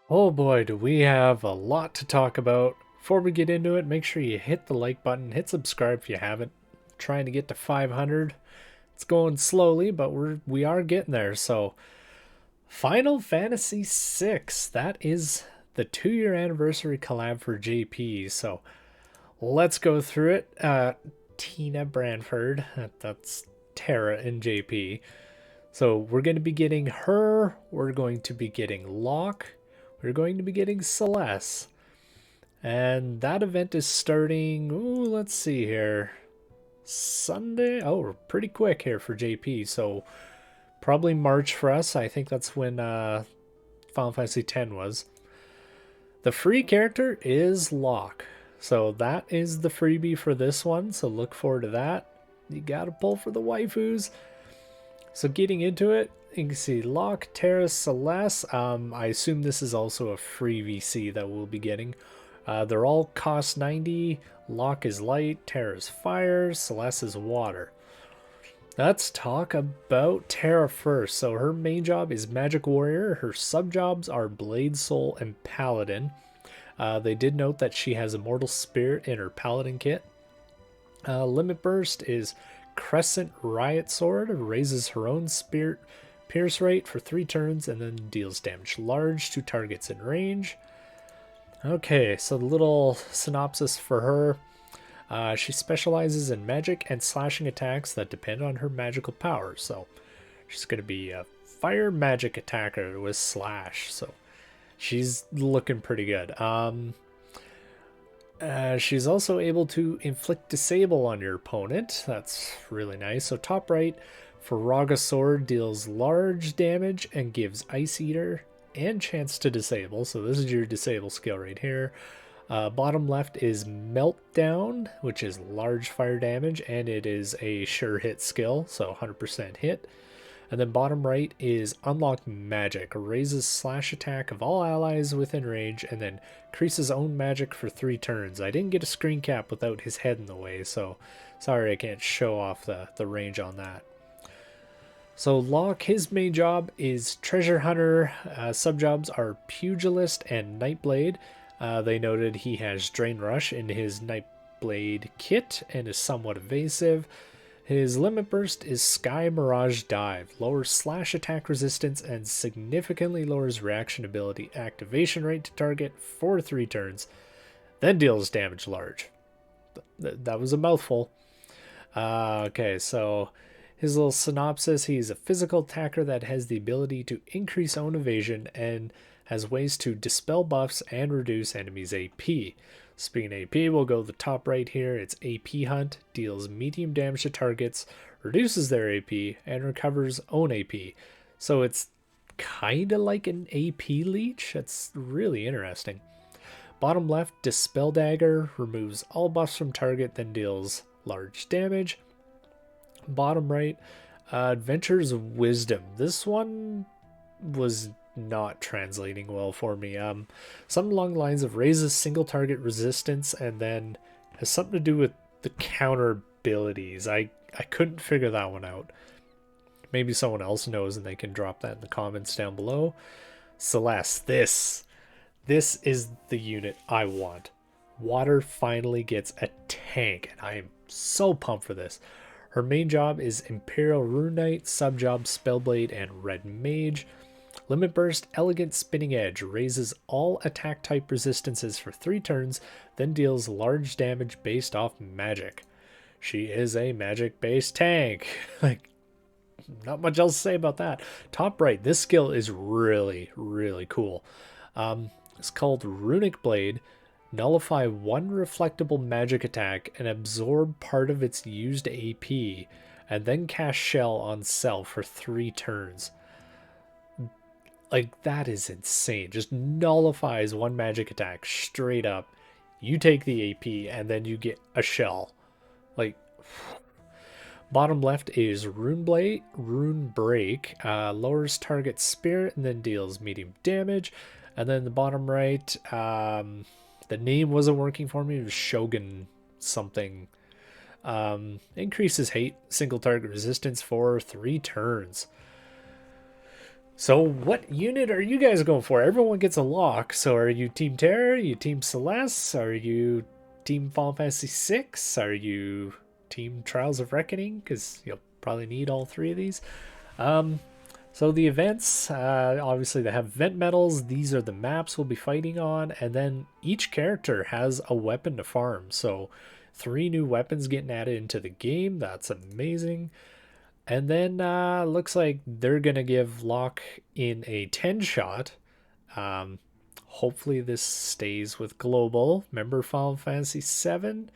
Oh boy, do we have a lot to talk about. Before we get into it, make sure you hit the like button, hit subscribe if you haven't. Trying to get to 500. It's going slowly, but we are getting there. So, Final Fantasy VI. That is the 2-year anniversary collab for JP. So, let's go through it. Tina Branford, that's Terra in JP. So we're going to be getting her, we're going to be getting Locke, we're going to be getting Celeste. And that event is starting, ooh, let's see here. Sunday? Oh, we're pretty quick here for JP. So probably March for us. I think that's when Final Fantasy X was. The free character is Locke. So that is the freebie for this one. So look forward to that. You gotta pull for the waifus. So getting into it, you can see Locke, Terra, Celeste. I assume this is also a free VC that we'll be getting. They're all cost 90. Locke is light, Terra is fire, Celeste is water. Let's talk about Terra first. So her main job is Magic Warrior. Her sub-jobs are Blade Soul and Paladin. They did note that she has Immortal Spirit in her Paladin kit. Limit Burst is Crescent Riot Sword, raises her own spirit pierce rate for 3 turns and then deals damage large to targets in range. Okay, so the little synopsis for her. She specializes in magic and slashing attacks that depend on her magical powers. So she's going to be a fire magic attacker with slash. So she's looking pretty good. She's also able to inflict disable on your opponent. That's really nice. So top right, Faraga Sword deals large damage and gives Ice Eater and chance to disable. So this is your disable skill right here. Bottom left is Meltdown, which is large fire damage, and it is a sure hit skill, so 100% hit. And then bottom right is Unlock Magic, raises slash attack of all allies within range, and then increases own magic for 3 turns. I didn't get a screen cap without his head in the way, so sorry I can't show off the range on that. So Locke, his main job is Treasure Hunter. Sub-jobs are Pugilist and Nightblade. They noted he has Drain Rush in his Nightblade kit and is somewhat evasive. His limit burst is Sky Mirage Dive, lowers slash attack resistance and significantly lowers reaction ability activation rate to target for 3 turns, then deals damage large. That was a mouthful. Okay, so his little synopsis, he's a physical attacker that has the ability to increase own evasion and has ways to dispel buffs and reduce enemies' AP. Speaking of AP, we'll go to the top right here. It's AP Hunt, deals medium damage to targets, reduces their AP, and recovers own AP. So it's kind of like an AP leech. That's really interesting. Bottom left, Dispel Dagger, removes all buffs from target, then deals large damage. Bottom right, Adventure's Wisdom. This one was not translating well for me. Something along the lines of raises single target resistance and then has something to do with the counter abilities. I couldn't figure that one out. Maybe someone else knows and they can drop that in the comments down below. Celeste, this is the unit I want. Water finally gets a tank, and I am so pumped for this. Her main job is Imperial Rune Knight, sub-job Spellblade, and Red Mage. Limit Burst, Elegant Spinning Edge, raises all attack type resistances for 3 turns, then deals large damage based off magic. She is a magic-based tank. Like, not much else to say about that. Top right, this skill is really, really cool. It's called Runic Blade. Nullify 1 reflectable magic attack and absorb part of its used AP, and then cast Shell on self for 3 turns. Like, that is insane. Just nullifies 1 magic attack straight up. You take the AP, and then you get a shell. Like, bottom left is Rune Break. Lowers target spirit and then deals medium damage. And then the bottom right, the name wasn't working for me. It was Shogun something. Increases hate, single target resistance for 3 turns. So what unit are you guys going for? Everyone gets a lock. So are you Team Terror? Are you Team Celeste? Are you Team Final Fantasy VI? Are you Team Trials of Reckoning? Because you'll probably need all three of these. Um, so the events, obviously they have event medals. These are the maps we'll be fighting on. And then each character has a weapon to farm. So 3 new weapons getting added into the game. That's amazing. And then looks like they're going to give Locke in a 10 shot. Hopefully this stays with Global. Remember Final Fantasy VII?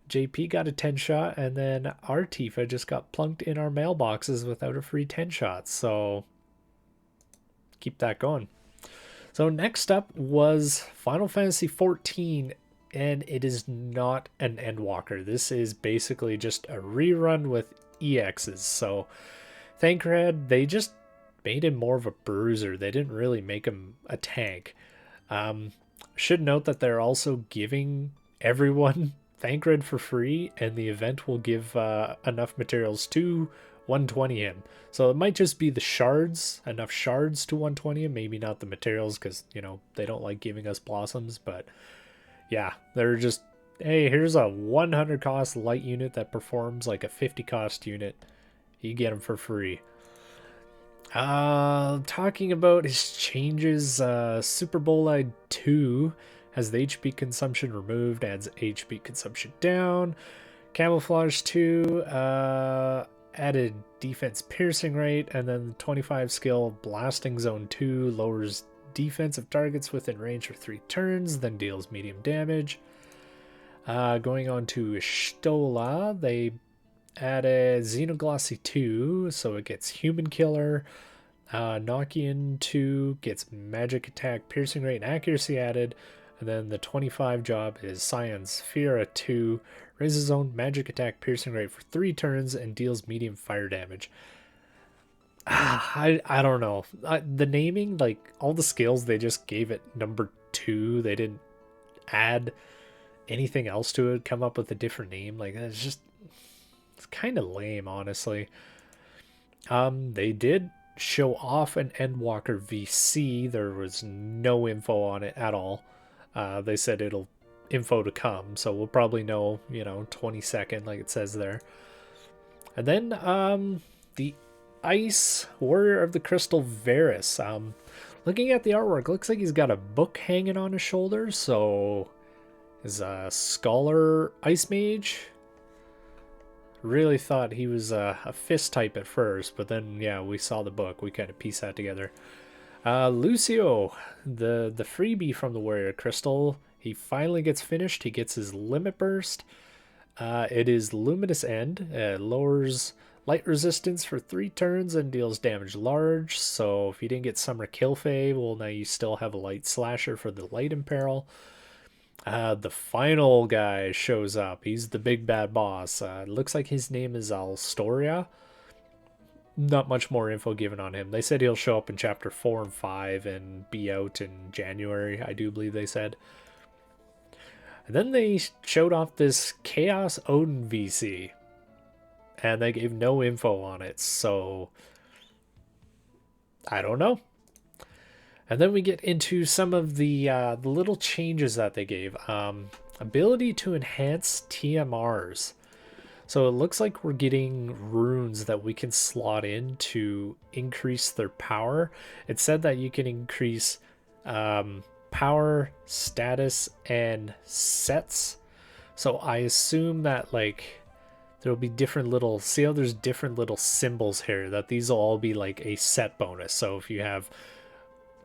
JP got a 10 shot, and then our Tifa just got plunked in our mailboxes without a free 10 shot. So keep that going. So next up was Final Fantasy XIV, and it is not an Endwalker. This is basically just a rerun with EXs. So Thancred, they just made him more of a bruiser. They didn't really make him a tank. Should note that they're also giving everyone Thancred for free, and the event will give enough materials to 120 him. So it might just be the shards, enough shards to 120 him, maybe not the materials, because, you know, they don't like giving us blossoms. But yeah, they're just, hey, here's a 100 cost light unit that performs like a 50 cost unit. You get them for free. Talking about his changes, Super Bowl 2 has the HP consumption removed, adds HP consumption down. Camouflage 2 added defense piercing rate, and then the 25 skill Blasting Zone 2 lowers defense of targets within range for 3 turns, then deals medium damage. Going on to Stola, they added Xenoglossy 2, so it gets Human Killer. Nokian 2 gets Magic Attack, Piercing Rate, and Accuracy added. And then the 25 job is Scion's Fiera 2, raises his own Magic Attack, Piercing Rate for 3 turns, and deals medium fire damage. I don't know. The naming, like, all the skills, they just gave it number 2. They didn't add anything else to it, come up with a different name. Like, it's kind of lame, honestly. They did show off an Endwalker VC. There was no info on it at all. They said it'll info to come, so we'll probably know, 22nd, like it says there. And then the Ice Warrior of the Crystal Varus. Looking at the artwork, looks like he's got a book hanging on his shoulder, so is a Scholar Ice Mage. Really thought he was a fist type at first, but then, yeah, we saw the book. We kind of pieced that together. Lucio, the freebie from the Warrior Crystal, he finally gets finished. He gets his Limit Burst. It is Luminous End. It lowers light resistance for 3 turns and deals damage large. So if you didn't get Summer Killfay, well, now you still have a Light Slasher for the Light Imperil. The final guy shows up. He's the big bad boss. Looks like his name is Alstoria. Not much more info given on him. They said he'll show up in chapter 4 and 5 and be out in January, I do believe they said. And then they showed off this Chaos Odin VC. And they gave no info on it, so I don't know. And then we get into some of the little changes that they gave. Ability to enhance TMRs. So it looks like we're getting runes that we can slot in to increase their power. It said that you can increase power, status, and sets. So I assume that, like, there'll be different little... See how there's different little symbols here? That these will all be like a set bonus. So if you have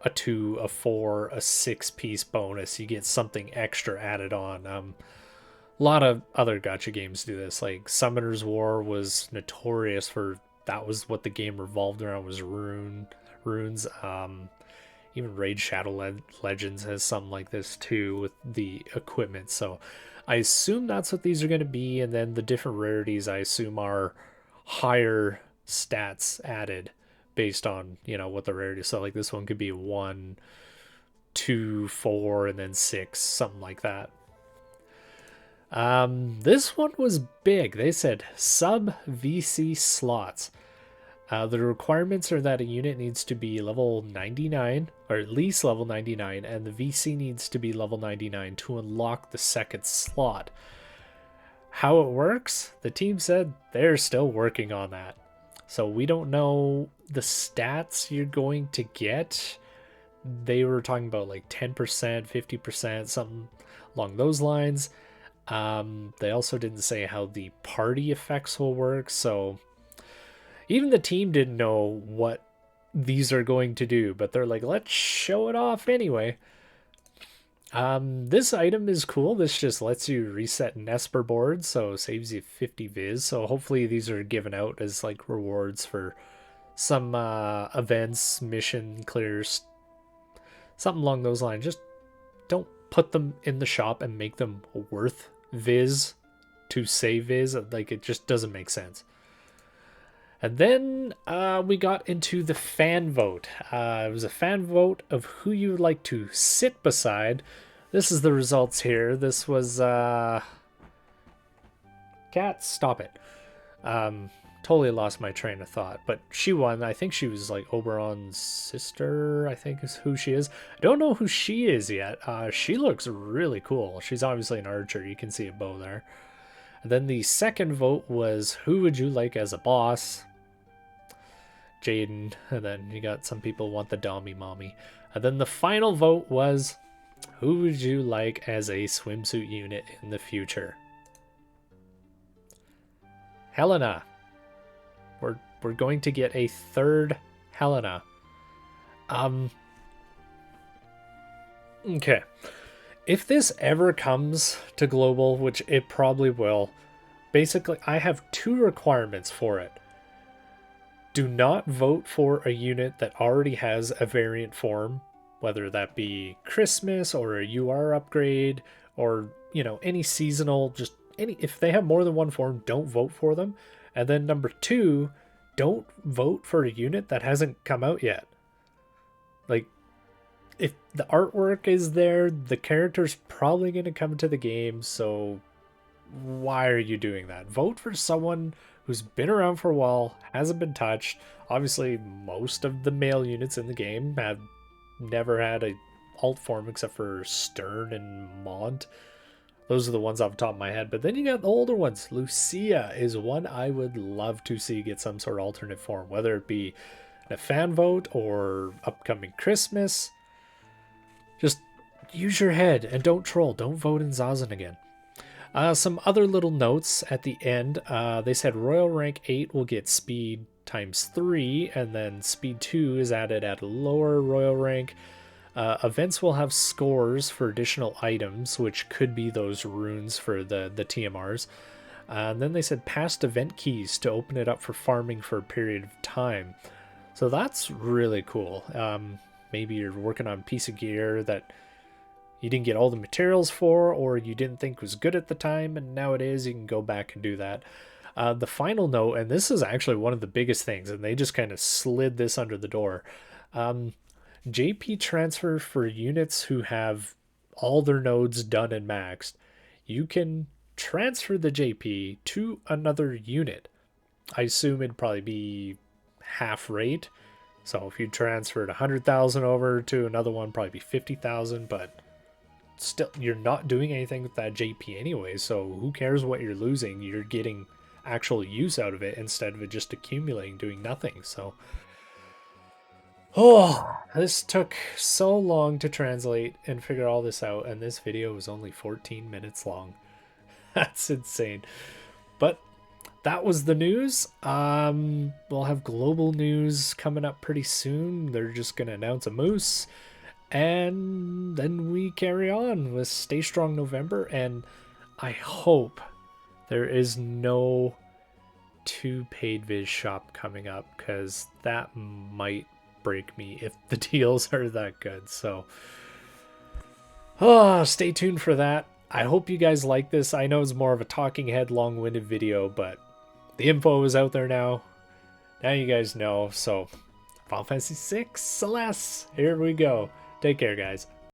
a 2, a 4, a 6-piece bonus, you get something extra added on. A lot of other gacha games do this. Like Summoner's War was notorious for, that was what the game revolved around, was runes. Even Raid Shadow Legends has something like this too with the equipment. So I assume that's what these are going to be, and then the different rarities I assume are higher stats added based on, what the rarity is. So like this one could be 1, 2, 4, and then 6, something like that. This one was big. They said sub VC slots. The requirements are that a unit needs to be level 99, or at least level 99, and the VC needs to be level 99 to unlock the second slot. How it works, the team said they're still working on that. So we don't know the stats you're going to get. They were talking about like 10%, 50%, something along those lines. They also didn't say how the party effects will work, so even the team didn't know what these are going to do, but they're like, let's show it off anyway. This item is cool. This just lets you reset Nesper boards, so saves you 50 viz. So hopefully these are given out as like rewards for some events, mission clears, something along those lines. Just don't put them in the shop and make them worth viz to save viz. Like, it just doesn't make sense. And then we got into the fan vote. It was a fan vote of who you would like to sit beside. This is the results here. This was... Cat, stop it. Totally lost my train of thought. But she won. I think she was like Oberon's sister, I think is who she is. I don't know who she is yet. She looks really cool. She's obviously an archer. You can see a bow there. And then the second vote was who would you like as a boss? Jaden. And then you got some people want the Dommy Mommy. And then the final vote was who would you like as a swimsuit unit in the future? Helena. We're going to get a third Helena. Okay. If this ever comes to global, which it probably will, basically I have two requirements for it. Do not vote for a unit that already has a variant form, whether that be Christmas or a UR upgrade or, you know, any seasonal, just any, if they have more than one form, don't vote for them. And then number two, don't vote for a unit that hasn't come out yet. Like, if the artwork is there, the character's probably going to come to the game, so why are you doing that? Vote for someone who's been around for a while, hasn't been touched. Obviously, most of the male units in the game have never had a alt form except for Stern and Mont. Those are the ones off the top of my head. But then you got the older ones. Lucia is one I would love to see get some sort of alternate form, whether it be a fan vote or upcoming Christmas. Just use your head and don't troll. Don't vote in Zazen again. Some other little notes at the end. They said Royal Rank 8 will get speed times 3, and then speed 2 is added at a lower Royal Rank. Events will have scores for additional items, which could be those runes for the TMRs. And then they said past event keys to open it up for farming for a period of time. So that's really cool. Maybe you're working on a piece of gear that you didn't get all the materials for, or you didn't think was good at the time, and now it is. You can go back and do that. The final note, and this is actually one of the biggest things, and they just kind of slid this under the door. JP transfer for units who have all their nodes done and maxed. You can transfer the JP to another unit. I assume it'd probably be half rate. So if you transferred 100,000 over to another one, probably be 50,000, but still, you're not doing anything with that JP anyway, so who cares what you're losing? You're getting actual use out of it instead of it just accumulating, doing nothing. So this took so long to translate and figure all this out, and this video was only 14 minutes long. That's insane. But that was the news. We'll have global news coming up pretty soon. They're just gonna announce a moose, and then we carry on with Stay Strong November. And I hope there is no 2 paid viz shop coming up, because that might break me if the deals are that good. So stay tuned for that. I hope you guys like this. I know it's more of a talking head, long-winded video, but the info is out there now. Now you guys know. So Final Fantasy VI, alas, here we go. Take care, guys.